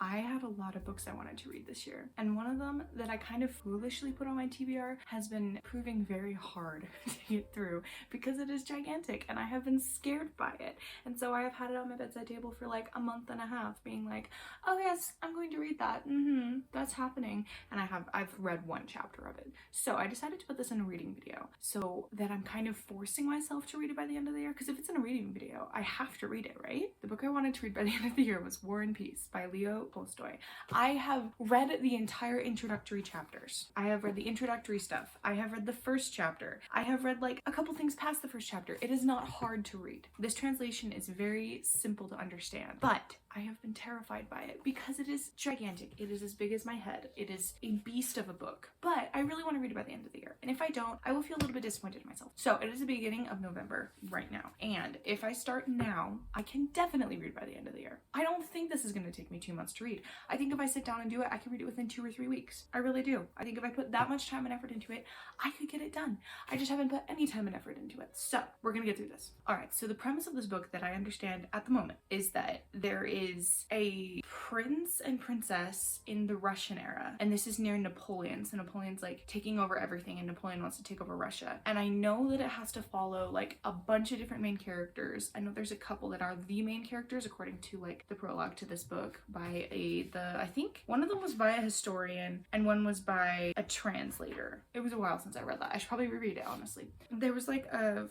I had a lot of books I wanted to read this year, and one of them that I kind of foolishly put on my TBR has been proving very hard to get through because it is gigantic and I have been scared by it. And so I have had it on my bedside table for like a month and a half, being like, oh yes, I'm going to read that. That's happening. And I've read one chapter of it. So I decided to put this in a reading video so that I'm kind of forcing myself to read it by the end of the year, because if it's in a reading video, I have to read it, right? The book I wanted to read by the end of the year was War and Peace by Leo Tolstoy. I have read the entire introductory chapters. I have read the introductory stuff. I have read the first chapter. I have read like a couple things past the first chapter. It is not hard to read. This translation is very simple to understand, but I have been terrified by it because it is gigantic. It is as big as my head. It is a beast of a book, but I really want to read it by the end of the year. And if I don't, I will feel a little bit disappointed in myself. So it is the beginning of November right now. And if I start now, I can definitely read by the end of the year. I don't think this is going to take me 2 months to read. I think if I sit down and do it, I can read it within 2 or 3 weeks. I really do. I think if I put that much time and effort into it, I could get it done. I just haven't put any time and effort into it. So we're going to get through this. All right. So the premise of this book that I understand at the moment is that there is a prince and princess in the Russian era, and this is near Napoleon. So Napoleon's like taking over everything, and Napoleon wants to take over Russia. And I know that it has to follow like a bunch of different main characters. I know there's a couple that are the main characters according to like the prologue to this book by I think one of them was by a historian and one was by a translator. It was a while since I read that. I should probably reread it, honestly. There was like a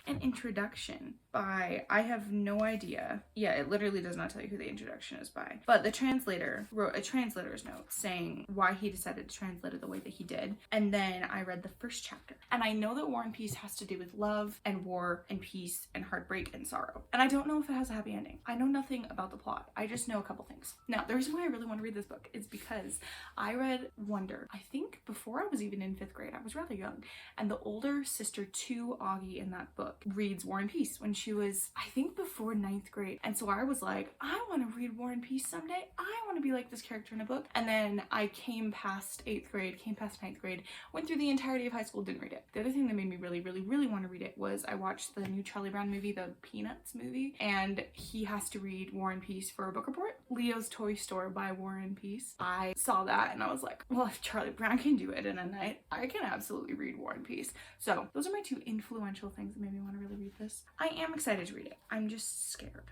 an introduction by, I have no idea. Yeah, it literally does not tell you who the introduction is by. But the translator wrote a translator's note saying why he decided to translate it the way that he did. And then I read the first chapter. And I know that War and Peace has to do with love and war and peace and heartbreak and sorrow. And I don't know if it has a happy ending. I know nothing about the plot. I just know a couple things. Now, the reason why I really want to read this book is because I read Wonder, I think before I was even in 5th grade. I was rather young. And the older sister to Augie in that book reads War and Peace when she was, I think, before 9th grade. And so I was like, I want to read War and Peace someday. I want to be like this character in a book. And then I came past 8th grade, came past 9th grade, went through the entirety of high school, didn't read it. The other thing that made me really, really, really want to read it was I watched the new Charlie Brown movie, the Peanuts movie, and he has to read War and Peace for a book report. Leo's Toy Store by War and Peace. I saw that and I was like, well, if Charlie Brown can do it in a night, I can absolutely read War and Peace. So those are my 2 influential things that made me want to really read this. I am excited to read it. I'm just scared.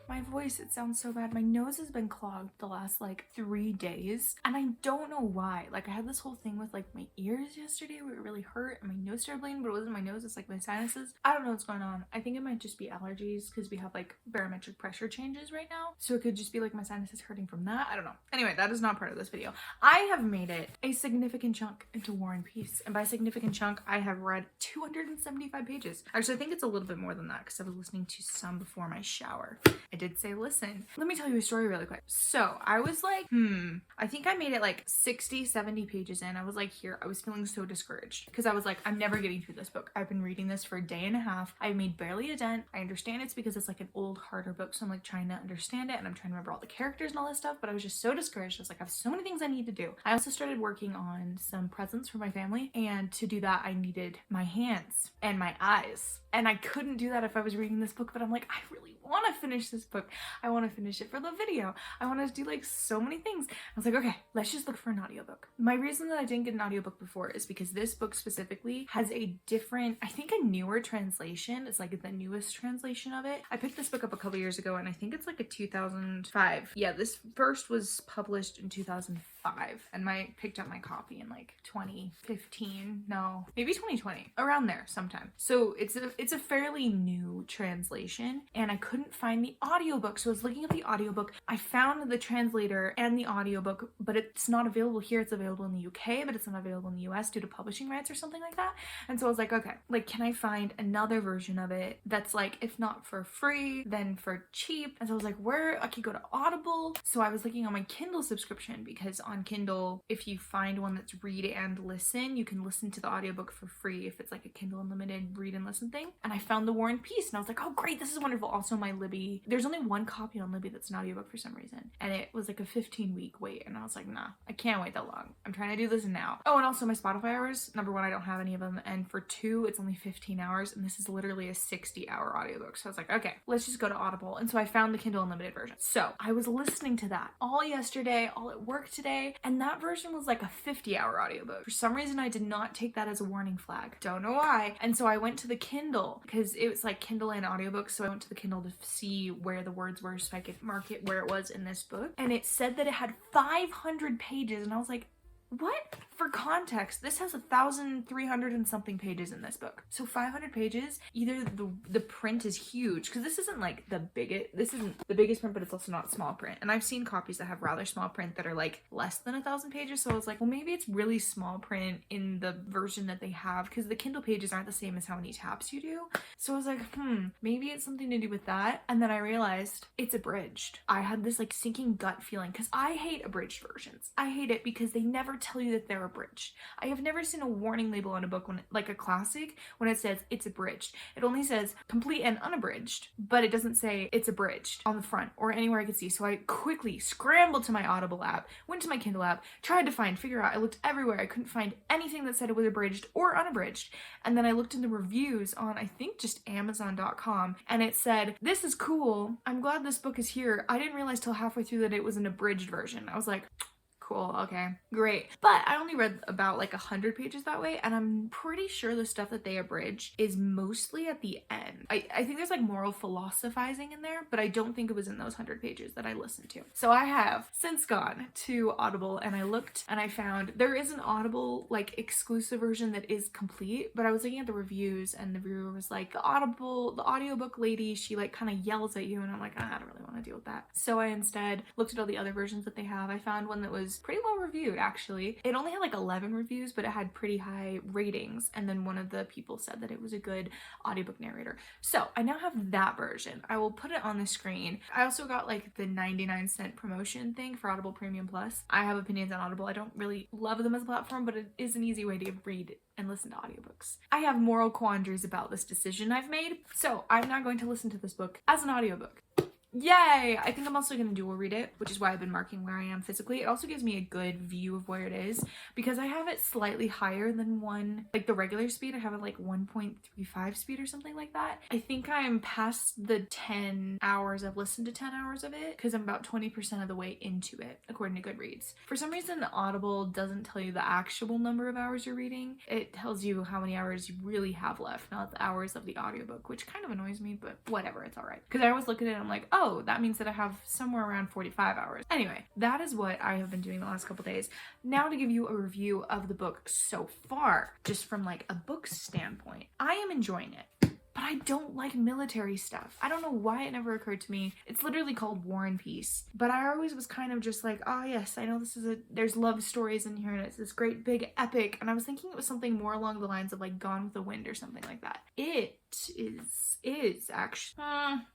My voice, it sounds so bad. My nose has been clogged the last like 3 days and I don't know why. Like I had this whole thing with like my ears yesterday where it really hurt and my nose started bleeding, but it wasn't my nose, it's like my sinuses. I don't know what's going on. I think it might just be allergies because we have like barometric pressure changes right now. So it could just be like my sinuses hurting from that. I don't know. Anyway, that is not part of this video. I have made it a significant chunk into War and Peace. And by significant chunk, I have read 275 pages. Actually, I think it's a little bit more than that because I was listening to some before my shower. I did say listen. Let me tell you a story really quick. So I was like, I think I made it like 60, 70 pages in. I was like, here, I was feeling so discouraged because I was like, I'm never getting through this book. I've been reading this for a day and a half. I made barely a dent. I understand it's because it's like an old, harder book. So I'm like trying to understand it and I'm trying to remember all the characters and all this stuff, but I was just so discouraged. I was like, I have so many things I need to do. I also started working on some presents for my family. And to do that, I needed my hands and my eyes. And I couldn't do that if I was reading this book, but I'm like, I really want to finish this book. I want to finish it for the video. I want to do like so many things. I was like, okay, let's just look for an audiobook. My reason that I didn't get an audiobook before is because this book specifically has a different, I think a newer translation. It's like the newest translation of it. I picked this book up a couple years ago and I think it's like a 2005. Yeah, this first was published in 2005 and I picked up my copy in like 2015. No, maybe 2020, around there sometime. So it's a fairly new translation and I couldn't find the audiobook. So I was looking at the audiobook. I found the translator and the audiobook, but it's not available here. It's available in the UK, but it's not available in the US due to publishing rights or something like that. And so I was like, okay, like, can I find another version of it that's like, if not for free, then for cheap? And so I was like, where I could go to Audible. So I was looking on my Kindle subscription because on on Kindle, if you find one that's read and listen, you can listen to the audiobook for free if it's like a Kindle Unlimited read and listen thing. And I found The War and Peace and I was like, oh great, this is wonderful. Also my Libby, there's only one copy on Libby that's an audiobook for some reason. And it was like a 15-week wait. And I was like, nah, I can't wait that long. I'm trying to do this now. Oh, and also my Spotify hours. Number one, I don't have any of them. And for two, it's only 15 hours. And this is literally a 60-hour audiobook. So I was like, okay, let's just go to Audible. And so I found the Kindle Unlimited version. So I was listening to that all yesterday, all at work today. And that version was like a 50-hour audiobook. For some reason, I did not take that as a warning flag. Don't know why. And so I went to the Kindle because it was like Kindle and audiobooks. So I went to the Kindle to see where the words were so I could mark it where it was in this book. And it said that it had 500 pages. And I was like, what? For context, this has 1,300 and something pages in this book. So 500 pages, either the print is huge, because this isn't like this isn't the biggest print, but it's also not small print. And I've seen copies that have rather small print that are like less than 1,000 pages. So I was like, well, maybe it's really small print in the version that they have, because the Kindle pages aren't the same as how many tabs you do. So I was like, maybe it's something to do with that. And then I realized it's abridged. I had this like sinking gut feeling, because I hate abridged versions. I hate it because they never tell you that they're abridged. I have never seen a warning label on a book when, like a classic, when it says it's abridged. It only says complete and unabridged, but it doesn't say it's abridged on the front or anywhere I could see. So I quickly scrambled to my Audible app, went to my Kindle app, tried to figure out. I looked everywhere. I couldn't find anything that said it was abridged or unabridged. And then I looked in the reviews on, I think, just Amazon.com, and it said, this is cool. I'm glad this book is here. I didn't realize till halfway through that it was an abridged version. I was like, cool, okay, great. But I only read about like 100 pages that way, and I'm pretty sure the stuff that they abridge is mostly at the end. I think there's like moral philosophizing in there, but I don't think it was in those 100 pages that I listened to. So I have since gone to Audible, and I looked and I found there is an Audible like exclusive version that is complete, but I was looking at the reviews and the reviewer was like, the audiobook lady, she like kind of yells at you, and I'm like, I don't really want to deal with that. So I instead looked at all the other versions that they have. I found one that was pretty well reviewed, actually. It only had like 11 reviews, but it had pretty high ratings, and then one of the people said that it was a good audiobook narrator. So I now have that version. I will put it on the screen. I also got like the 99-cent promotion thing for Audible Premium Plus. I have opinions on Audible. I don't really love them as a platform, but it is an easy way to read and listen to audiobooks. I have moral quandaries about this decision I've made, so I'm now going to listen to this book as an audiobook. Yay! I think I'm also going to dual read it, which is why I've been marking where I am physically. It also gives me a good view of where it is, because I have it slightly higher than like the regular speed. I have it like 1.35 speed or something like that. I think I'm past the 10 hours. I've listened to 10 hours of it, because I'm about 20% of the way into it, according to Goodreads. For some reason, Audible doesn't tell you the actual number of hours you're reading. It tells you how many hours you really have left, not the hours of the audiobook, which kind of annoys me, but whatever, it's all right. Because I always look at it and I'm like, oh, that means that I have somewhere around 45 hours. Anyway, that is what I have been doing the last couple days. Now to give you a review of the book so far, just from like a book standpoint. I am enjoying it, but I don't like military stuff. I don't know why it never occurred to me. It's literally called War and Peace, but I always was kind of just like, oh yes, I know there's love stories in here and it's this great big epic, and I was thinking it was something more along the lines of like Gone with the Wind or something like that. It is actually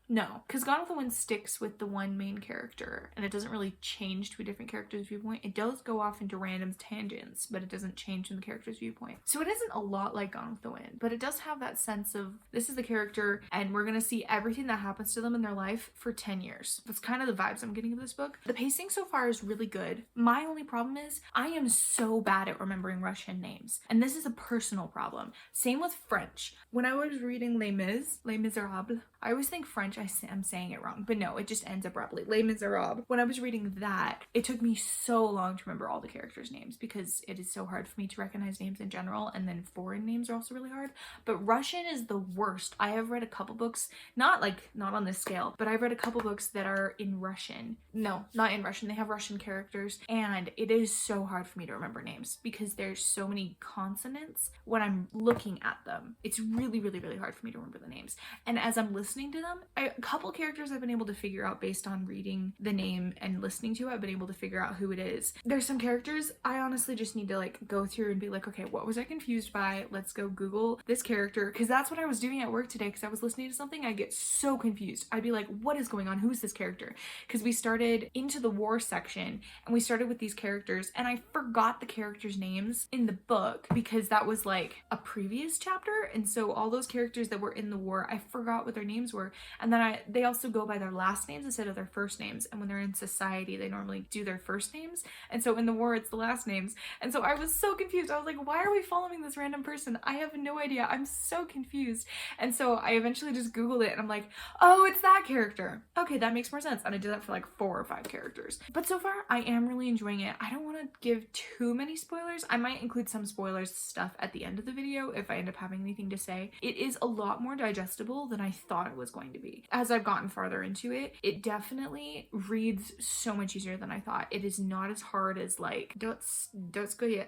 no, because Gone with the Wind sticks with the one main character and it doesn't really change to a different character's viewpoint. It does go off into random tangents, but it doesn't change in the character's viewpoint. So it isn't a lot like Gone with the Wind, but it does have that sense of this is the character and we're gonna see everything that happens to them in their life for 10 years. That's kind of the vibes I'm getting of this book. The pacing so far is really good. My only problem is I am so bad at remembering Russian names, and this is a personal problem. Same with French. When I was reading Les Miserables, I always think French, I'm saying it wrong, but no, it just ends abruptly. Les Miserables. When I was reading that, it took me so long to remember all the characters' names because it is so hard for me to recognize names in general, and then foreign names are also really hard. But Russian is the worst. I have read a couple books, not on this scale, but I've read a couple books that are in Russian. No, not in Russian. They have Russian characters, and it is so hard for me to remember names because there's so many consonants when I'm looking at them. It's really, really, really hard for me for me to remember the names. And as I'm listening to them, a couple characters I've been able to figure out based on reading the name and listening to it. I've been able to figure out who it is. There's some characters I honestly just need to like go through and be like, okay, what was I confused by? Let's go Google this character, because that's what I was doing at work today, because I was listening to something. I get so confused. I'd be like, what is going on? Who's this character? Because we started into the war section and we started with these characters, and I forgot the characters' names in the book because that was like a previous chapter, and so all those characters that were in the war, I forgot what their names were. And then they also go by their last names instead of their first names, and when they're in society they normally do their first names, and so in the war it's the last names. And so I was so confused. I was like, why are we following this random person? I have no idea. I'm so confused. And so I eventually just Googled it and I'm like, oh, it's that character. Okay, that makes more sense. And I did that for like 4 or 5 characters. But so far I am really enjoying it. I don't want to give too many spoilers. I might include some spoilers stuff at the end of the video if I end up having anything to say. It is a lot more digestible than I thought it was going to be. As I've gotten farther into it, it definitely reads so much easier than I thought. It is not as hard as like Dostoevsky,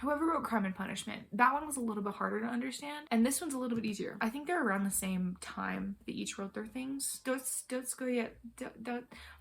whoever wrote Crime and Punishment. That one was a little bit harder to understand, and this one's a little bit easier. I think they're around the same time they each wrote their things.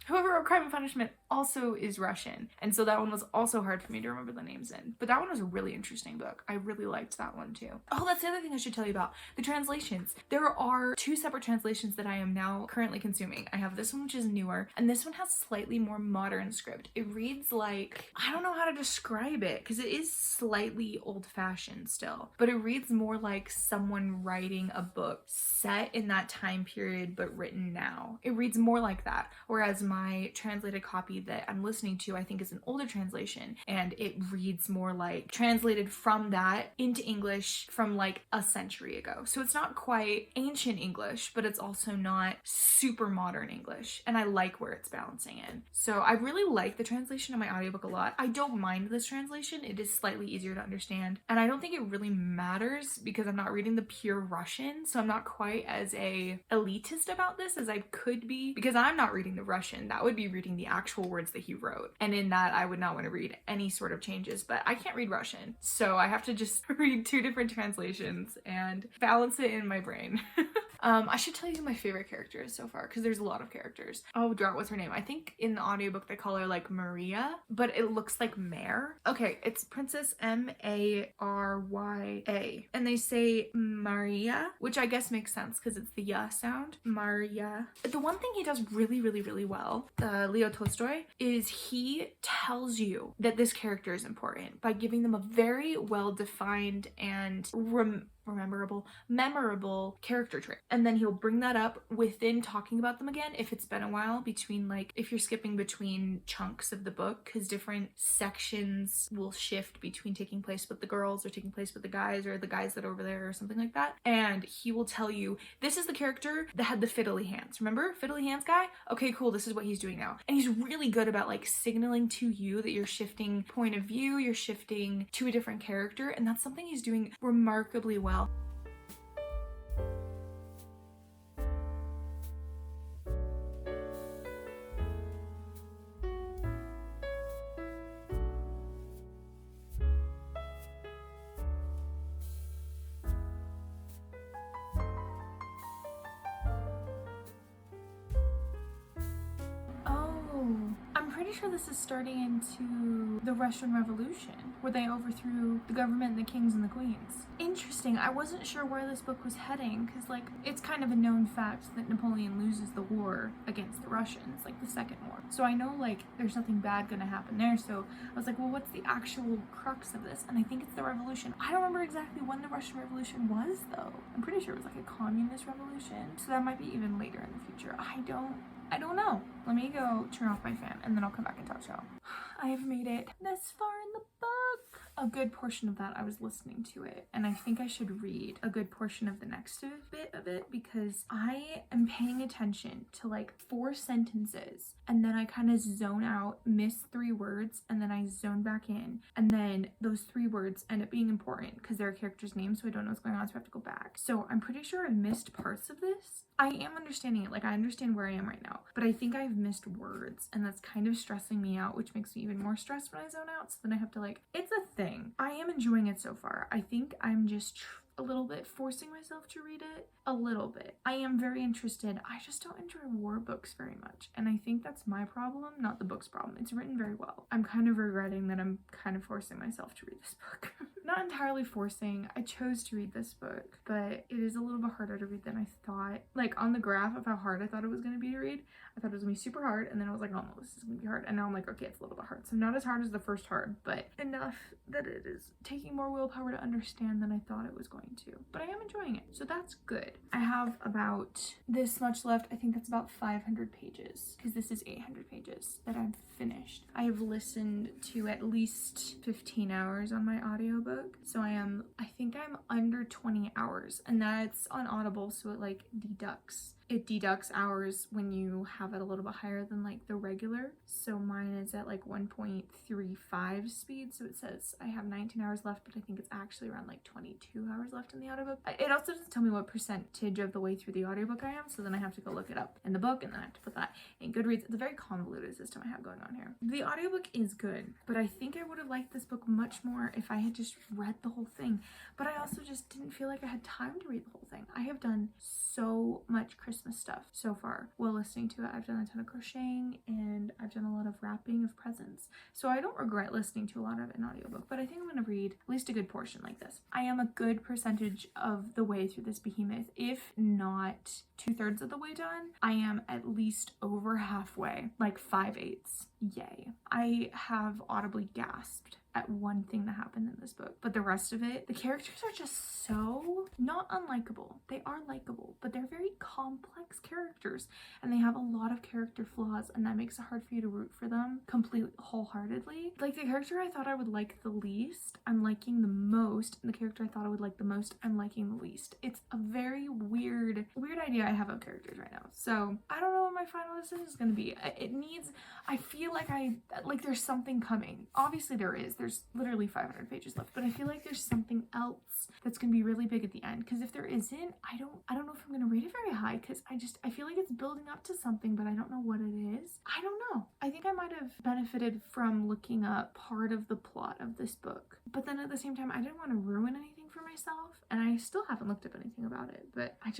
Whoever wrote Crime and Punishment also is Russian, and so that one was also hard for me to remember the names in. But that one was a really interesting book. I really liked that one too. Oh, that's the other thing I should tell you about. The translations. There are 2 separate translations that I am now currently consuming. I have this one, which is newer, and this one has slightly more modern script. It reads like, I don't know how to describe it because it is slightly old-fashioned still, but it reads more like someone writing a book set in that time period but written now. It reads more like that, whereas my translated copy that I'm listening to I think is an older translation, and it reads more like translated from that into English from like a century ago. So it's not quite ancient English, but it's also not super modern English, and I like where it's balancing in. So I really like the translation of my audiobook a lot. I don't mind this translation. It is slightly easier to understand, and I don't think it really matters because I'm not reading the pure Russian, so I'm not quite as elitist about this as I could be, because I'm not reading the Russian. That would be reading the actual words that he wrote, and in that I would not want to read any sort of changes, but I can't read Russian, so I have to just read 2 different translations and balance it in my brain. I should tell you who my favorite character is so far, because there's a lot of characters. Oh, drat, what's her name? I think in the audiobook they call her like Maria, but it looks like Mare. Okay, it's Princess Marya, and they say Maria, which I guess makes sense because it's the ya sound. Maria. The one thing he does really, really, really well, Leo Tolstoy, is he tells you that this character is important by giving them a very well-defined and memorable character trait, and then he'll bring that up within talking about them again if it's been a while, between like if you're skipping between chunks of the book, because different sections will shift between taking place with the girls or taking place with the guys, or the guys that are over there or something like that, and he will tell you this is the character that had the fiddly hands. Remember fiddly hands guy? Okay, cool, this is what he's doing now. And he's really good about like signaling to you that you're shifting point of view, you're shifting to a different character, and that's something he's doing remarkably well. I'm pretty sure this is starting into the Russian Revolution, where they overthrew the government, the kings, and the queens. Interesting. I wasn't sure where this book was heading, because like it's kind of a known fact that Napoleon loses the war against the Russians, like the second war. So I know like there's nothing bad gonna happen there. So I was like, well, what's the actual crux of this? And I think it's the revolution. I don't remember exactly when the Russian Revolution was though. I'm pretty sure it was like a communist revolution. So that might be even later in the future. I don't know. Let me go turn off my fan and then I'll come back and talk to y'all. I have made it this far in the book. A good portion of that I was listening to it, and I think I should read a good portion of the next bit of it, because I am paying attention to like 4 sentences and then I kind of zone out, miss 3 words, and then I zone back in, and then those 3 words end up being important because they're a character's name, so I don't know what's going on, so I have to go back. So I'm pretty sure I missed parts of this. I am understanding it, like I understand where I am right now, but I think I've missed words, and that's kind of stressing me out, which makes me even more stressed when I zone out, so then I have to like, it's a thing. I am enjoying it so far. I think I'm just a little bit forcing myself to read it. A little bit. I am very interested. I just don't enjoy war books very much. And I think that's my problem, not the book's problem. It's written very well. I'm kind of regretting that I'm kind of forcing myself to read this book. Not entirely forcing. I chose to read this book, but it is a little bit harder to read than I thought. Like on the graph of how hard I thought it was going to be to read, I thought it was going to be super hard, and then I was like, oh no, this is going to be hard. And now I'm like, okay, it's a little bit hard. So not as hard as the first hard, but enough that it is taking more willpower to understand than I thought it was going to. But I am enjoying it, so that's good. I have about this much left. I think that's about 500 pages, because this is 800 pages that I've finished. I have listened to at least 15 hours on my audiobook, so I think I'm under 20 hours, and that's on Audible, so it deducts hours when you have it a little bit higher than like the regular. So mine is at like 1.35 speed, so it says I have 19 hours left, but I think it's actually around like 22 hours left in the audiobook. It also doesn't tell me what percentage of the way through the audiobook I am, so then I have to go look it up in the book, and then I have to put that in Goodreads. It's a very convoluted system I have going on here. The audiobook is good, but I think I would have liked this book much more if I had just read the whole thing. But I also just didn't feel like I had time to read the whole thing. I have done so much Christmas stuff so far while listening to it. I've done a ton of crocheting, and I've done a lot of wrapping of presents. So I don't regret listening to a lot of it in audiobook, but I think I'm going to read at least a good portion like this. I am a good percentage of the way through this behemoth, if not 2/3 of the way done. I am at least over halfway, like 5/8. Yay. I have audibly gasped at one thing that happened in this book, but the rest of it, the characters are just so not unlikable. They are likable, but they're very complex characters, and they have a lot of character flaws, and that makes it hard for you to root for them completely wholeheartedly. Like the character I thought I would like the least, I'm liking the most, and the character I thought I would like the most, I'm liking the least. It's a very weird idea I have of characters right now. So I don't know what my final decision is going to be. I feel like there's something coming. Obviously there is. There's literally 500 pages left, but I feel like there's something else that's going to be really big at the end, because if there isn't, I don't know if I'm going to rate it very high, because I feel like it's building up to something, but I don't know what it is. I don't know. I think I might have benefited from looking up part of the plot of this book, but then at the same time I didn't want to ruin anything for myself, and I still haven't looked up anything about it, but I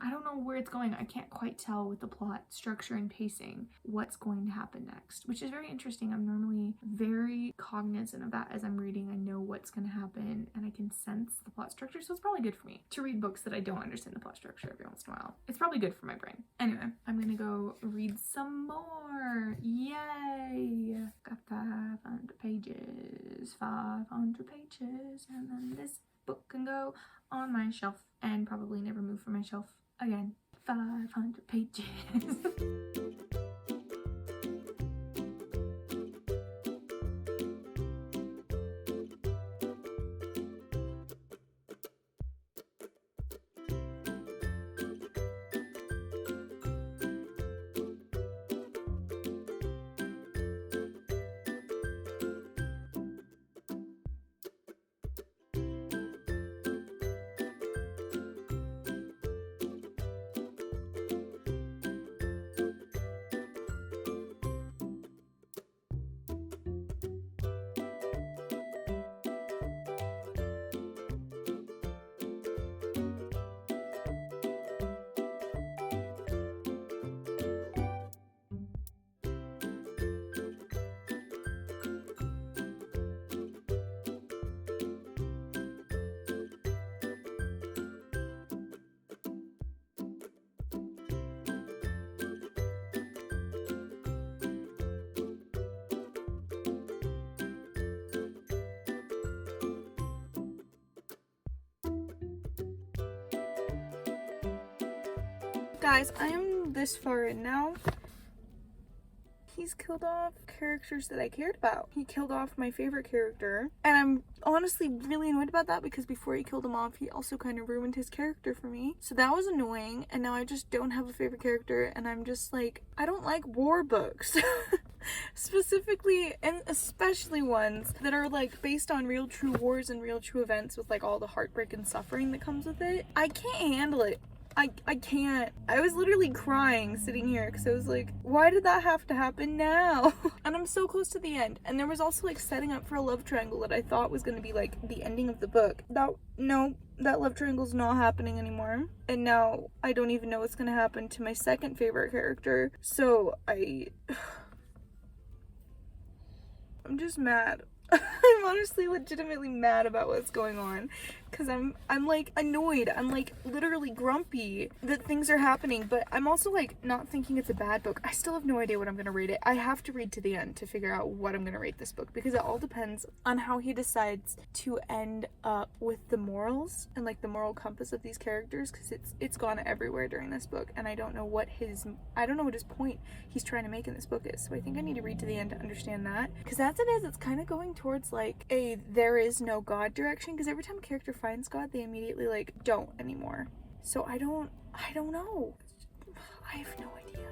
don't know where it's going. I can't quite tell with the plot structure and pacing what's going to happen next, which is very interesting. I'm normally very cognizant of that as I'm reading. I know what's going to happen, and I can sense the plot structure, so it's probably good for me to read books that I don't understand the plot structure every once in a while. It's probably good for my brain. Anyway, I'm gonna go read some more. Yay! Got 500 pages, and then this book can go on my shelf and probably never move from my shelf again. 500 pages. Guys, I am this far in now. He's killed off characters that I cared about. He killed off my favorite character, and I'm honestly really annoyed about that, because before he killed him off, he also kind of ruined his character for me. So that was annoying, and now I just don't have a favorite character, and I'm just like, I don't like war books. Specifically, and especially ones that are like based on real true wars and real true events with like all the heartbreak and suffering that comes with it. I can't handle it. I can't. I was literally crying sitting here because I was like, why did that have to happen now? And I'm so close to the end. And there was also like setting up for a love triangle that I thought was going to be like the ending of the book. No, that love triangle's not happening anymore. And now I don't even know what's gonna happen to my second favorite character. So I'm just mad. I'm honestly legitimately mad about what's going on, because I'm like annoyed. I'm like literally grumpy that things are happening, but I'm also like not thinking it's a bad book. I still have no idea what I'm gonna rate it. I have to read to the end to figure out what I'm gonna rate this book, because it all depends on how he decides to end up with the morals and like the moral compass of these characters, because it's gone everywhere during this book, and I don't know what his point he's trying to make in this book is. So I think I need to read to the end to understand that, because as it is, it's kind of going towards like a there is no God direction, because every time a character finds God, they immediately like don't anymore. So I don't know. I have no idea.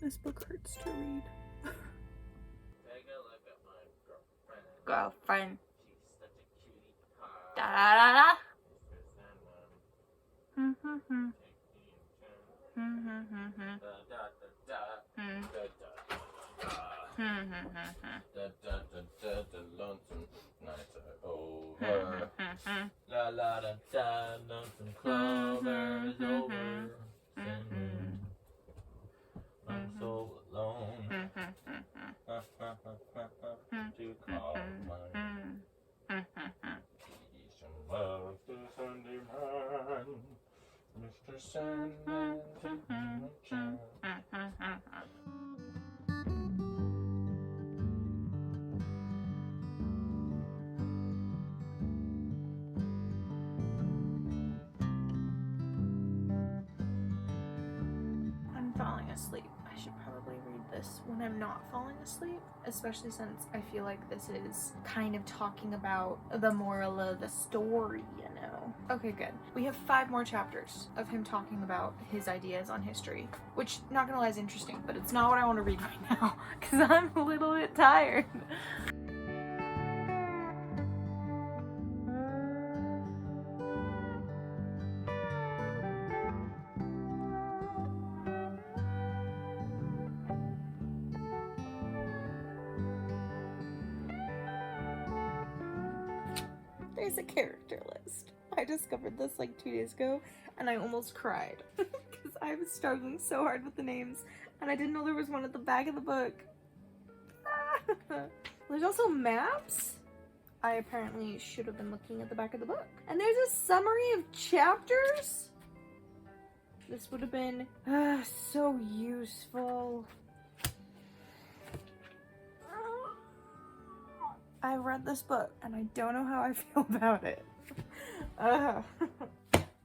This book hurts to read. Girlfriend. Da da da da. Lonesome nights are over. La la da da, lonesome clover is over. I'm so alone. To call mine. Peace and love to Sunday man. Mr. Sandman, take my chance. I'm falling asleep. I should probably read this when I'm not falling asleep, especially since I feel like this is kind of talking about the moral of the story, you know. Okay, good. We have 5 more chapters of him talking about his ideas on history, which, not gonna lie, is interesting, but it's not what I want to read right now, because I'm a little bit tired. There's a character list. I discovered this like 2 days ago and I almost cried because I was struggling so hard with the names and I didn't know there was one at the back of the book. There's also maps. I apparently should have been looking at the back of the book. And there's a summary of chapters. This would have been so useful. I read this book and I don't know how I feel about it. I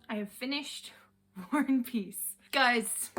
have finished War and Peace. Guys,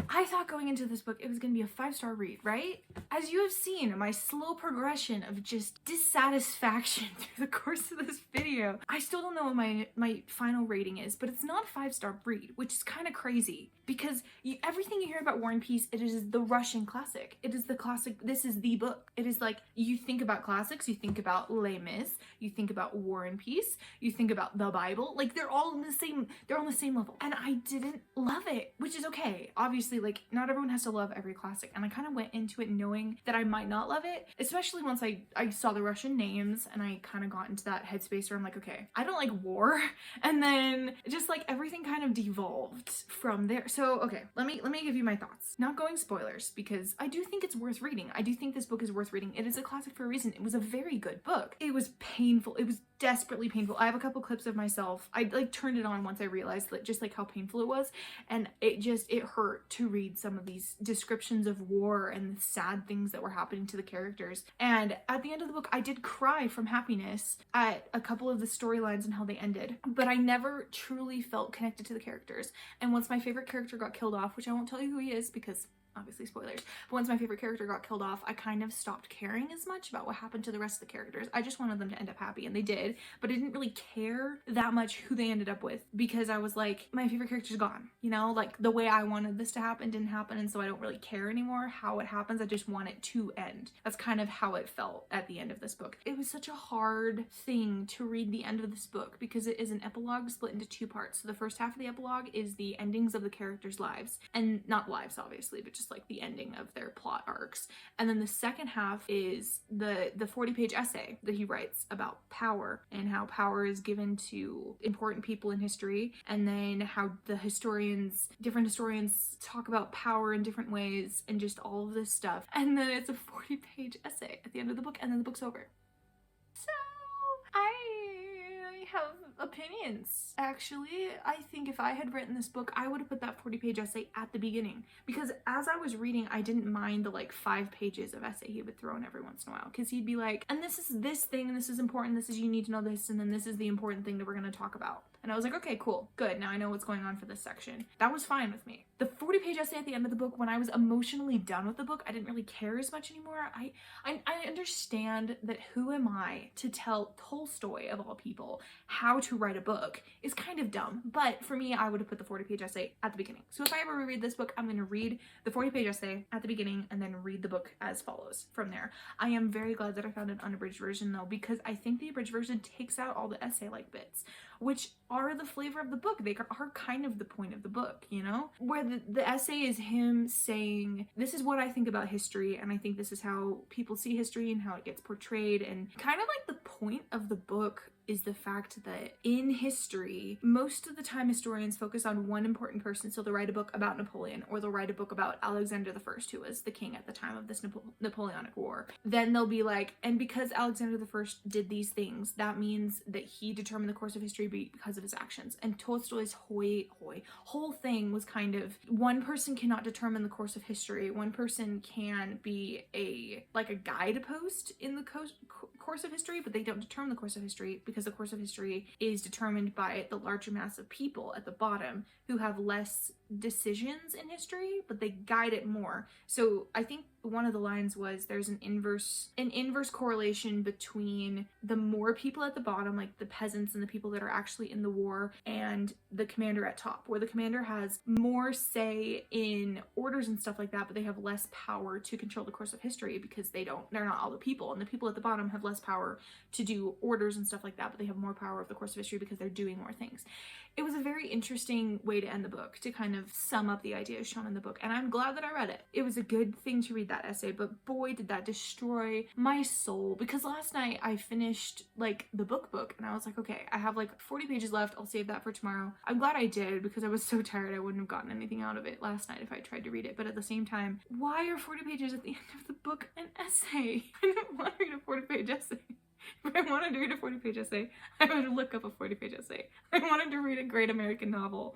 I thought going into this book it was going to be a 5-star read, right? As you have seen, my slow progression of just dissatisfaction through the course of this video. I still don't know what my final rating is, but it's not a 5-star read, which is kind of crazy. Because everything you hear about War and Peace, it is the Russian classic. It is the classic, this is the book. It is like, you think about classics, you think about Les Mis, you think about War and Peace, you think about the Bible, like they're all on the same level. And I didn't love it, which is okay. Obviously, like not everyone has to love every classic. And I kind of went into it knowing that I might not love it, especially once I saw the Russian names and I kind of got into that headspace where I'm like, okay, I don't like war. And then just like everything kind of devolved from there. So, okay, let me give you my thoughts. Not going spoilers, because I do think it's worth reading. I do think this book is worth reading. It is a classic for a reason. It was a very good book. It was painful. It was desperately painful. I have a couple clips of myself. I like turned it on once I realized that just like how painful it was. And it hurt to read some of these descriptions of war and the sad things that were happening to the characters. And at the end of the book, I did cry from happiness at a couple of the storylines and how they ended. But I never truly felt connected to the characters. And once my favorite character got killed off, which I won't tell you who he is because obviously spoilers, but once my favorite character got killed off, I kind of stopped caring as much about what happened to the rest of the characters. I just wanted them to end up happy, and they did, but I didn't really care that much who they ended up with, because I was like, my favorite character's gone, you know, like the way I wanted this to happen didn't happen, and so I don't really care anymore how it happens. I just want it to end. That's kind of how it felt at the end of this book. It was such a hard thing to read the end of this book because it is an epilogue split into two parts. So the first half of the epilogue is the endings of the characters' lives, and not lives obviously, but just like the ending of their plot arcs. And then the second half is the 40-page essay that he writes about power and how power is given to important people in history, and then how the different historians talk about power in different ways, and just all of this stuff. And then it's a 40-page essay at the end of the book, and then the book's over. So I have opinions. Actually, I think if I had written this book, I would have put that 40-page essay at the beginning, because as I was reading, I didn't mind the like 5 pages of essay he would throw in every once in a while, because he'd be like, and this is this thing, and this is important, this is, you need to know this, and then this is the important thing that we're going to talk about. And I was like, okay, cool, good, now I know what's going on for this section. That was fine with me. The 40-page essay at the end of the book, when I was emotionally done with the book, I didn't really care as much anymore. I understand that who am I to tell Tolstoy, of all people, how to write a book is kind of dumb, but for me, I would have put the 40-page essay at the beginning. So if I ever reread this book, I'm going to read the 40-page essay at the beginning and then read the book as follows from there. I am very glad that I found an unabridged version though, because I think the abridged version takes out all the essay-like bits, which are the flavor of the book. They are kind of the point of the book, you know? Where the essay is him saying, this is what I think about history, and I think this is how people see history and how it gets portrayed, and kind of like the point of the book is the fact that in history, most of the time historians focus on one important person. So they'll write a book about Napoleon, or they'll write a book about Alexander I, who was the king at the time of this Napoleonic War. Then they'll be like, and because Alexander I did these things, that means that he determined the course of history because of his actions. And Tolstoy's whole thing was kind of, one person cannot determine the course of history. One person can be a guidepost in the course of history, but they don't determine the course of history, because the course of history is determined by the larger mass of people at the bottom who have less decisions in history, but they guide it more. So I think one of the lines was, there's an inverse correlation between the more people at the bottom, like the peasants and the people that are actually in the war, and the commander at top, where the commander has more say in orders and stuff like that, but they have less power to control the course of history, because they're not all the people, and the people at the bottom have less power to do orders and stuff like that, but they have more power of the course of history because they're doing more things. It was a very interesting way to end the book, to kind of sum up the ideas shown in the book, and I'm glad that I read it. It was a good thing to read that essay, but boy, did that destroy my soul, because last night I finished like the book, and I was like, okay, I have like 40 pages left, I'll save that for tomorrow. I'm glad I did, because I was so tired I wouldn't have gotten anything out of it last night if I tried to read it, but at the same time, why are 40 pages at the end of the book an essay? I don't want to read a 40-page essay. If I wanted to read a 40-page essay, I would look up a 40-page essay. I wanted to read a great American novel.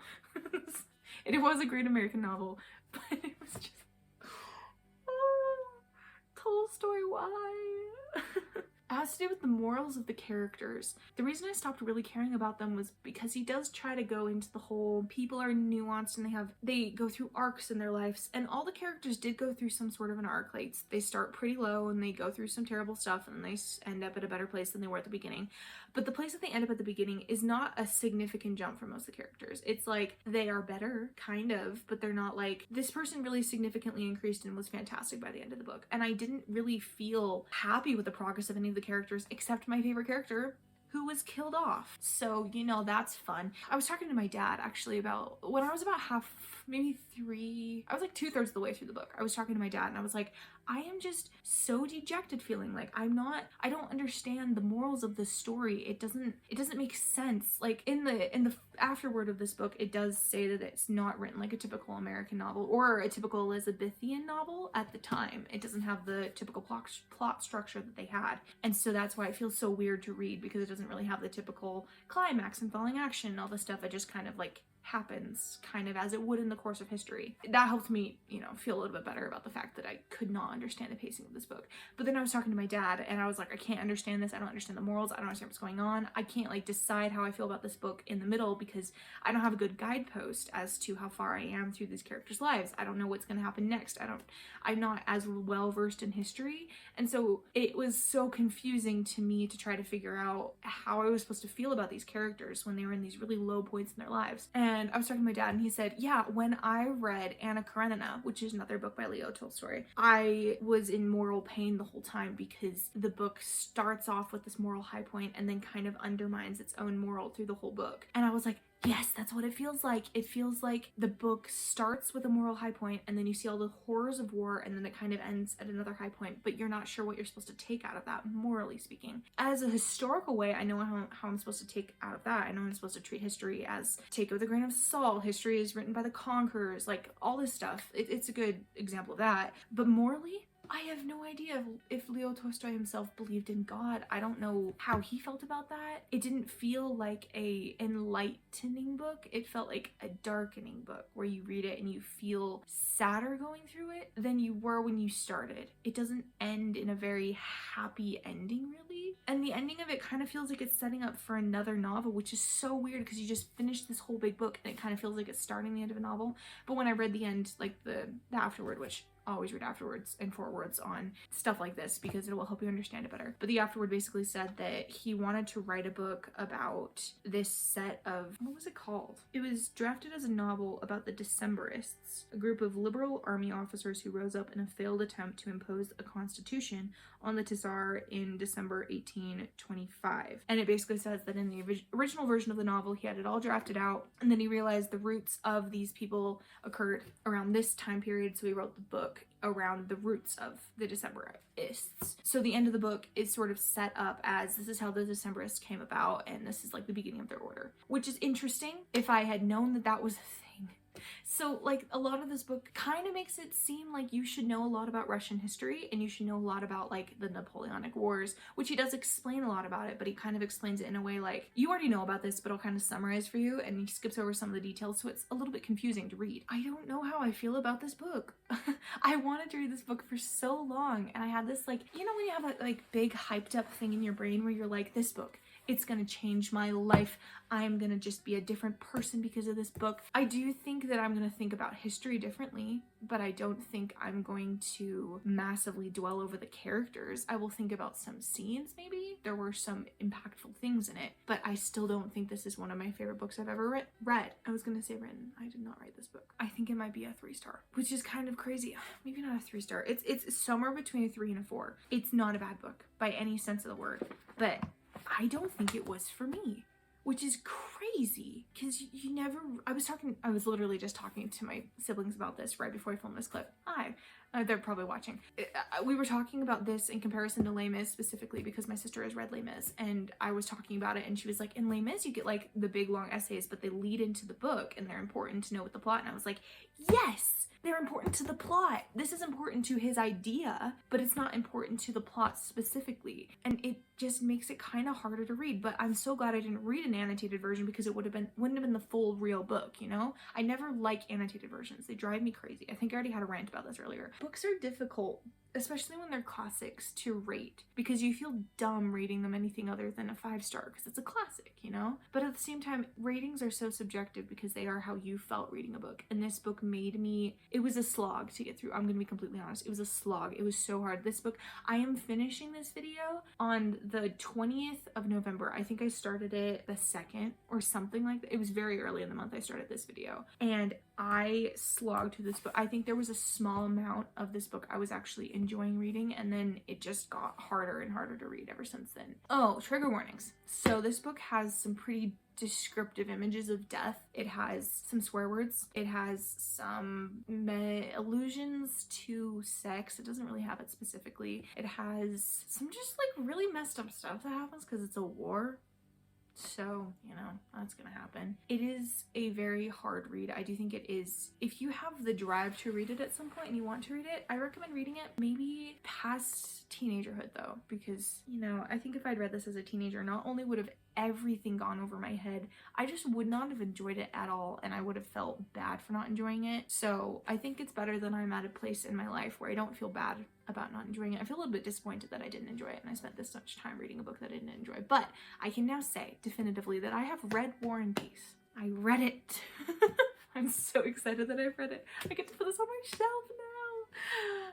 It was a great American novel, but it was just... Tolstoy, why? It has to do with the morals of the characters. The reason I stopped really caring about them was because he does try to go into the whole people are nuanced and they go through arcs in their lives, and all the characters did go through some sort of an arc. Like, they start pretty low and they go through some terrible stuff and they end up at a better place than they were at the beginning. But the place that they end up at the beginning is not a significant jump for most of the characters. It's like they are better, kind of, but they're not like, this person really significantly increased and was fantastic by the end of the book. And I didn't really feel happy with the progress of any of the characters except my favorite character, who was killed off. So, you know, that's fun. I was talking to my dad actually about, when I was about maybe 3, I was like 2/3 of the way through the book. I was talking to my dad and I was like, I am just so dejected, feeling like I don't understand the morals of this story. It doesn't make sense. Like in the afterword of this book, it does say that it's not written like a typical American novel or a typical Elizabethan novel at the time. It doesn't have the typical plot structure that they had. And so that's why it feels so weird to read, because it doesn't really have the typical climax and falling action and all this stuff. It just kind of like happens kind of as it would in the course of history. That helped me, you know, feel a little bit better about the fact that I could not understand the pacing of this book. But then I was talking to my dad and I was like, I can't understand this. I don't understand the morals. I don't understand what's going on. I can't like decide how I feel about this book in the middle because I don't have a good guidepost as to how far I am through these characters' lives. I don't know what's going to happen next. I'm not as well versed in history. And so it was so confusing to me to try to figure out how I was supposed to feel about these characters when they were in these really low points in their lives. And I was talking to my dad and he said, yeah, when I read Anna Karenina, which is another book by Leo Tolstoy, I was in moral pain the whole time because the book starts off with this moral high point and then kind of undermines its own moral through the whole book. And I was like, yes, that's what it feels like. It feels like the book starts with a moral high point and then you see all the horrors of war and then it kind of ends at another high point, but you're not sure what you're supposed to take out of that, morally speaking. As a historical way, I know how I'm supposed to take out of that. I know I'm supposed to treat history as take it with a grain of salt. History is written by the conquerors, like all this stuff. It's a good example of that. But morally, I have no idea if Leo Tolstoy himself believed in God. I don't know how he felt about that. It didn't feel like a enlightening book. It felt like a darkening book where you read it and you feel sadder going through it than you were when you started. It doesn't end in a very happy ending, really. And the ending of it kind of feels like it's setting up for another novel, which is so weird because you just finished this whole big book and it kind of feels like it's starting the end of a novel. But when I read the end, like the afterword, which always read afterwards and forwards on stuff like this because it will help you understand it better. But the afterword basically said that he wanted to write a book about this set of, what was it called? It was drafted as a novel about the Decembrists, a group of liberal army officers who rose up in a failed attempt to impose a constitution on the Tsar in December 1825. And it basically says that in the original version of the novel, he had it all drafted out, and then he realized the roots of these people occurred around this time period, so he wrote the book around the roots of the Decembrists. So the end of the book is sort of set up as this is how the Decembrists came about, and this is like the beginning of their order, which is interesting if I had known that that was a thing. So like a lot of this book kind of makes it seem like you should know a lot about Russian history and you should know a lot about like the Napoleonic Wars, which he does explain a lot about it, but he kind of explains it in a way like you already know about this, but I'll kind of summarize for you, and he skips over some of the details, so it's a little bit confusing to read. I don't know how I feel about this book. I wanted to read this book for so long, and I had this like, you know when you have a like big hyped up thing in your brain where you're like, this book, it's gonna change my life. I'm gonna just be a different person because of this book. I do think that I'm gonna think about history differently, but I don't think I'm going to massively dwell over the characters. I will think about some scenes, maybe. There were some impactful things in it, but I still don't think this is one of my favorite books I've ever read. I was gonna say written. I did not write this book. I think it might be a 3-star, which is kind of crazy. Maybe not a 3-star. It's somewhere between a 3 and a 4. It's not a bad book by any sense of the word, but I don't think it was for me, which is crazy because you never, I was literally just talking to my siblings about this right before I filmed this clip. Hi, they're probably watching. We were talking about this in comparison to Les Mis specifically because my sister has read Les Mis, and I was talking about it and she was like, in Les Mis you get like the big long essays, but they lead into the book and they're important to know what the plot, and I was like, yes! They're important to the plot. This is important to his idea, but it's not important to the plot specifically. And it just makes it kind of harder to read. But I'm so glad I didn't read an annotated version because it wouldn't have been the full real book, you know? I never like annotated versions. They drive me crazy. I think I already had a rant about this earlier. Books are difficult, especially when they're classics, to rate because you feel dumb rating them anything other than a 5-star because it's a classic, you know? But at the same time, ratings are so subjective because they are how you felt reading a book. And this book made me, it was a slog to get through. I'm gonna be completely honest. It was a slog. It was so hard. This book, I am finishing this video on the 20th of November. I think I started it the 2nd or something like that. It was very early in the month I started this video. And I slogged through this book. I think there was a small amount of this book I was actually enjoying reading, and then it just got harder and harder to read ever since then. Oh, trigger warnings. So this book has some pretty descriptive images of death. It has some swear words. It has some allusions to sex. It doesn't really have it specifically. It has some just like really messed up stuff that happens because it's a war. So, you know, that's gonna happen. It is a very hard read. I do think it is. If you have the drive to read it at some point and you want to read it, I recommend reading it maybe past teenagerhood though, because, you know, I think if I'd read this as a teenager, not only would have everything gone over my head, I just would not have enjoyed it at all, and I would have felt bad for not enjoying it. So I think it's better that I'm at a place in my life where I don't feel bad about not enjoying it. I feel a little bit disappointed that I didn't enjoy it and I spent this much time reading a book that I didn't enjoy, but I can now say definitively that I have read War and Peace. I read it. I'm so excited that I've read it. I get to put this on my shelf now.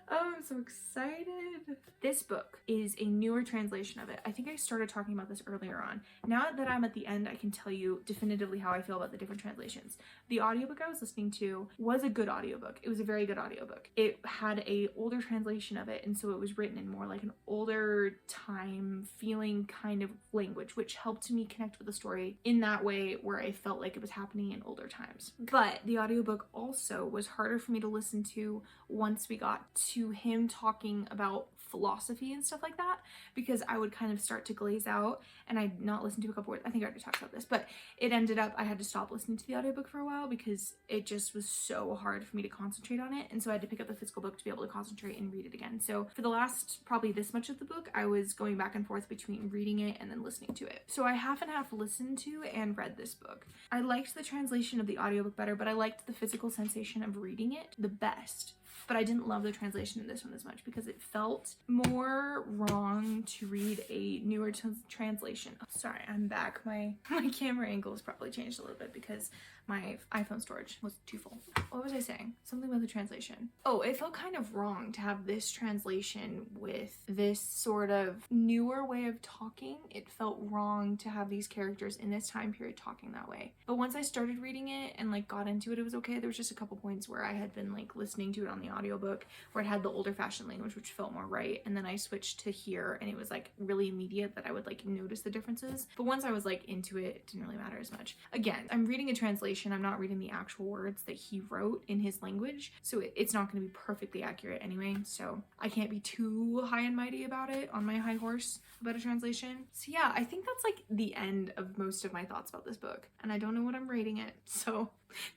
Oh, I'm so excited. This book is a newer translation of it. I think I started talking about this earlier on. Now that I'm at the end, I can tell you definitively how I feel about the different translations. The audiobook I was listening to was a good audiobook. It was a very good audiobook. It had a older translation of it, and so it was written in more like an older time feeling kind of language, which helped me connect with the story in that way where I felt like it was happening in older times. But the audiobook also was harder for me to listen to once we got to him talking about philosophy and stuff like that, because I would kind of start to glaze out and I'd not listen to a couple words. I think I already talked about this, but it ended up I had to stop listening to the audiobook for a while because it just was so hard for me to concentrate on it, and so I had to pick up the physical book to be able to concentrate and read it again. So for the last probably this much of the book, I was going back and forth between reading it and then listening to it. So I half and half listened to and read this book. I liked the translation of the audiobook better, but I liked the physical sensation of reading it the best. But I didn't love the translation in this one as much because it felt more wrong to read a newer translation. Oh, sorry, I'm back. My camera angle has probably changed a little bit because my iPhone storage was too full. What was I saying? Something about the translation. Oh, it felt kind of wrong to have this translation with this sort of newer way of talking. It felt wrong to have these characters in this time period talking that way. But once I started reading it and like got into it, it was okay. There was just a couple points where I had been like listening to it on the audiobook where it had the older fashioned language, which felt more right. And then I switched to here and it was like really immediate that I would like notice the differences. But once I was like into it, it didn't really matter as much. Again, I'm reading a translation. I'm not reading the actual words that he wrote in his language, so it's not going to be perfectly accurate anyway, so I can't be too high and mighty about it on my high horse about a translation. So yeah, I think that's like the end of most of my thoughts about this book, and I don't know what I'm rating it, so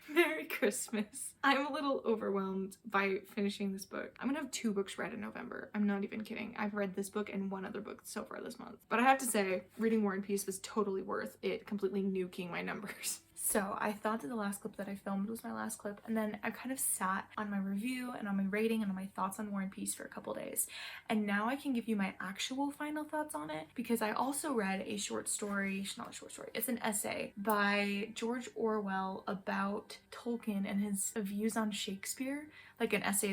Merry Christmas. I'm a little overwhelmed by finishing this book. I'm gonna have 2 books read in November. I'm not even kidding. I've read this book and 1 other book so far this month. But I have to say, reading War and Peace was totally worth it completely nuking my numbers. So I thought that the last clip that I filmed was my last clip, and then I kind of sat on my review and on my rating and on my thoughts on War and Peace for a couple days. And now I can give you my actual final thoughts on it because I also read a short story, not a short story, it's an essay by George Orwell about Tolkien and his views on Shakespeare. Like an essay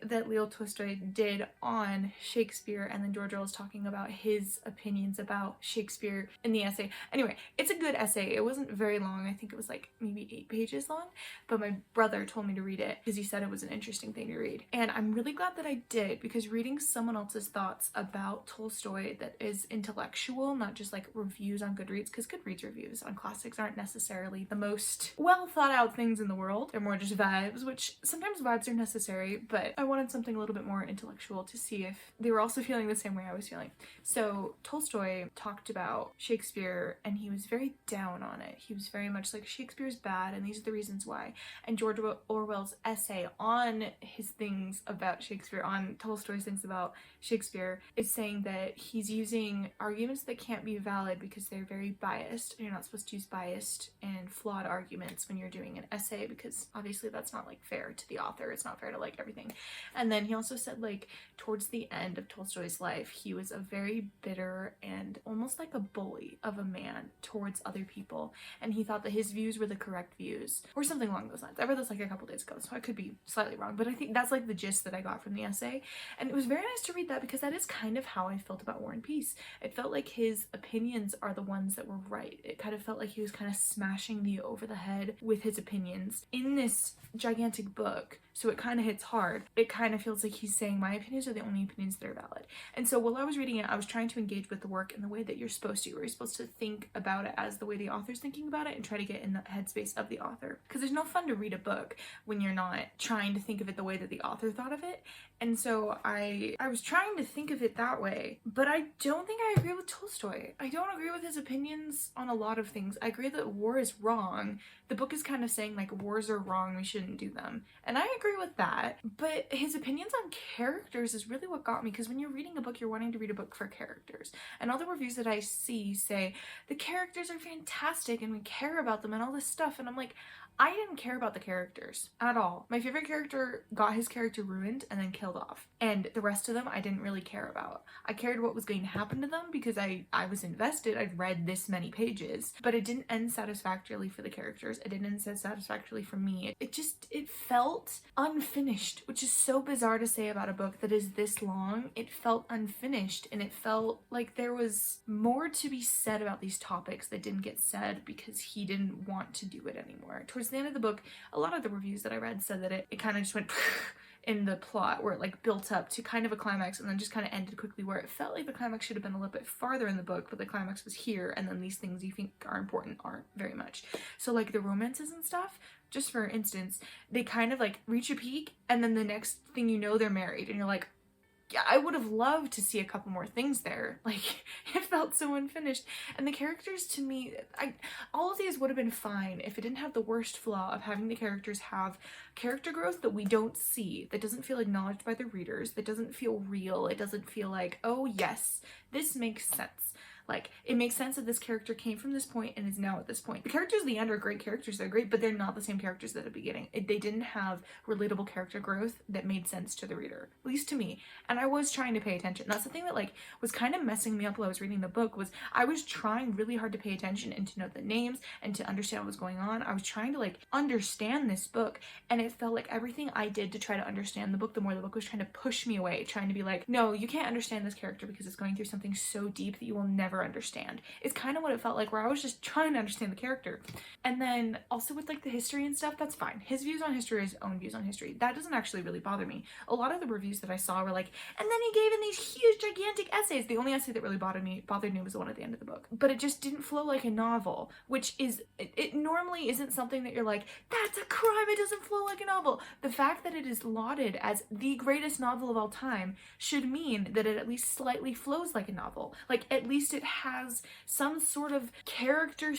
that Leo Tolstoy did on Shakespeare, and then George Orwell was talking about his opinions about Shakespeare in the essay. Anyway, it's a good essay. It wasn't very long. I think it was like maybe 8 pages long, but my brother told me to read it because he said it was an interesting thing to read. And I'm really glad that I did, because reading someone else's thoughts about Tolstoy that is intellectual, not just like reviews on Goodreads, because Goodreads reviews on classics aren't necessarily the most well thought out things in the world. They're more just vibes, which sometimes vibes are necessary, but I wanted something a little bit more intellectual to see if they were also feeling the same way I was feeling. So Tolstoy talked about Shakespeare and he was very down on it. He was very much like, Shakespeare's bad and these are the reasons why. And George Orwell's essay on his things about Shakespeare, on Tolstoy's things about Shakespeare, is saying that he's using arguments that can't be valid because they're very biased. You're not supposed to use biased and flawed arguments when you're doing an essay, because obviously that's not like fair to the author. It's not fair to like everything. And then he also said like towards the end of Tolstoy's life, he was a very bitter and almost like a bully of a man towards other people, and he thought that his views were the correct views or something along those lines. I read this like a couple days ago, so I could be slightly wrong, but I think that's like the gist that I got from the essay. And it was very nice to read that because that is kind of how I felt about War and Peace. It felt like his opinions are the ones that were right. It kind of felt like he was kind of smashing me over the head with his opinions in this gigantic book. So it kind of hits hard. It kind of feels like he's saying my opinions are the only opinions that are valid. And so while I was reading it, I was trying to engage with the work in the way that you're supposed to, where you're supposed to think about it as the way the author's thinking about it and try to get in the headspace of the author. Because there's no fun to read a book when you're not trying to think of it the way that the author thought of it. And so I was trying to think of it that way, but I don't think I agree with Tolstoy. I don't agree with his opinions on a lot of things. I agree that war is wrong. The book is kind of saying like wars are wrong, we shouldn't do them. And I agree agree with that, but his opinions on characters is really what got me, because when you're reading a book, you're wanting to read a book for characters. And all the reviews that I see say, the characters are fantastic and we care about them and all this stuff. And I'm like, I didn't care about the characters at all. My favorite character got his character ruined and then killed off. And the rest of them I didn't really care about. I cared what was going to happen to them because I was invested. I'd read this many pages, but it didn't end satisfactorily for the characters. It didn't end satisfactorily for me. It felt unfinished, which is so bizarre to say about a book that is this long. It felt unfinished, and it felt like there was more to be said about these topics that didn't get said because he didn't want to do it anymore. Towards the end of the book, a lot of the reviews that I read said that it kind of just went in the plot, where it like built up to kind of a climax and then just kind of ended quickly, where it felt like the climax should have been a little bit farther in the book, but the climax was here, and then these things you think are important aren't very much. So like the romances and stuff, just for instance, they kind of like reach a peak and then the next thing you know they're married, and you're like, yeah, I would have loved to see a couple more things there. Like, it felt so unfinished. And the characters, to me, all of these would have been fine if it didn't have the worst flaw of having the characters have character growth that we don't see, that doesn't feel acknowledged by the readers, that doesn't feel real, it doesn't feel like, oh yes, this makes sense. Like, it makes sense that this character came from this point and is now at this point. The characters at the end are great characters, they're great, but they're not the same characters at the beginning. They didn't have relatable character growth that made sense to the reader, at least to me. And I was trying to pay attention. That's the thing that like was kind of messing me up while I was reading the book, was I was trying really hard to pay attention and to note the names and to understand what was going on. I was trying to like understand this book, and it felt like everything I did to try to understand the book, the more the book was trying to push me away, trying to be like, no, you can't understand this character because it's going through something so deep that you will never understand. It's kind of what it felt like, where I was just trying to understand the character. And then also with like the history and stuff, that's fine. His views on history are his own views on history. That doesn't actually really bother me. A lot of the reviews that I saw were like, and then he gave in these huge gigantic essays. The only essay that really bothered me was the one at the end of the book. But it just didn't flow like a novel, which is, it normally isn't something that you're like, that's a crime, it doesn't flow like a novel. The fact that it is lauded as the greatest novel of all time should mean that it at least slightly flows like a novel. Like, at least it has some sort of character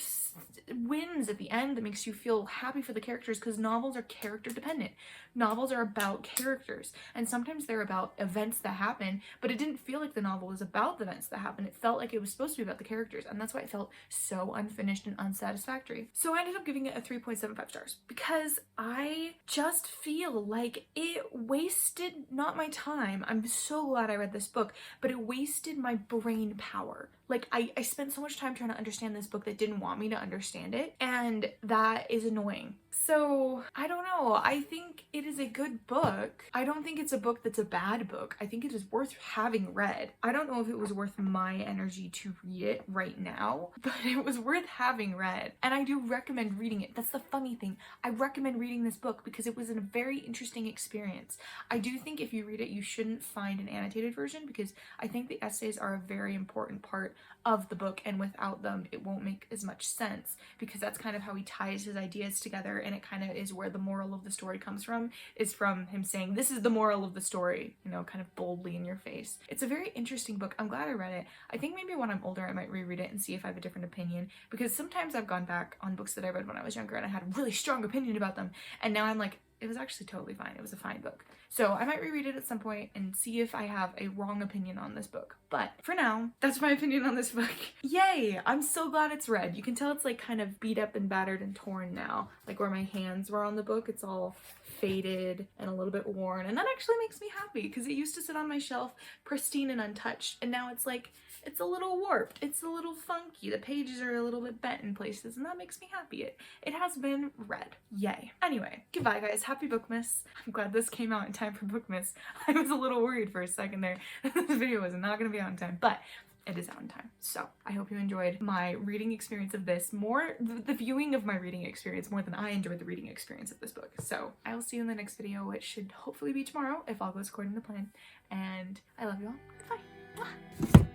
wins at the end that makes you feel happy for the characters, because novels are character dependent. Novels are about characters, and sometimes they're about events that happen, but it didn't feel like the novel was about the events that happen. It felt like it was supposed to be about the characters, and that's why it felt so unfinished and unsatisfactory. So I ended up giving it a 3.75 stars, because I just feel like it wasted not my time. I'm so glad I read this book, but it wasted my brain power. Like, I spent so much time trying to understand this book that didn't want me to understand it, and that is annoying. So, I don't know. I think it is a good book. I don't think it's a book that's a bad book. I think it is worth having read. I don't know if it was worth my energy to read it right now, but it was worth having read. And I do recommend reading it. That's the funny thing. I recommend reading this book because it was a very interesting experience. I do think if you read it, you shouldn't find an annotated version, because I think the essays are a very important part of the book, and without them it won't make as much sense, because that's kind of how he ties his ideas together, and it kind of is where the moral of the story comes from, is from him saying, this is the moral of the story, you know, kind of boldly in your face. It's a very interesting book. I'm glad I read it. I think maybe when I'm older I might reread it and see if I have a different opinion, because sometimes I've gone back on books that I read when I was younger and I had a really strong opinion about them, and now I'm like, it was actually totally fine. It was a fine book. So I might reread it at some point and see if I have a wrong opinion on this book. But for now, that's my opinion on this book. Yay! I'm so glad it's read. You can tell it's like kind of beat up and battered and torn now. Like where my hands were on the book, it's all faded and a little bit worn. And that actually makes me happy, because it used to sit on my shelf pristine and untouched. And now it's like, it's a little warped, it's a little funky, the pages are a little bit bent in places, and that makes me happy. It has been read. Yay. Anyway, goodbye guys, happy Bookmas. I'm glad this came out in time for Bookmas. I was a little worried for a second there that this video was not going to be out in time, but it is out in time. So I hope you enjoyed my reading experience of this, the viewing of my reading experience more than I enjoyed the reading experience of this book. So I will see you in the next video, which should hopefully be tomorrow if all goes according to plan, and I love you all. Goodbye. Mwah.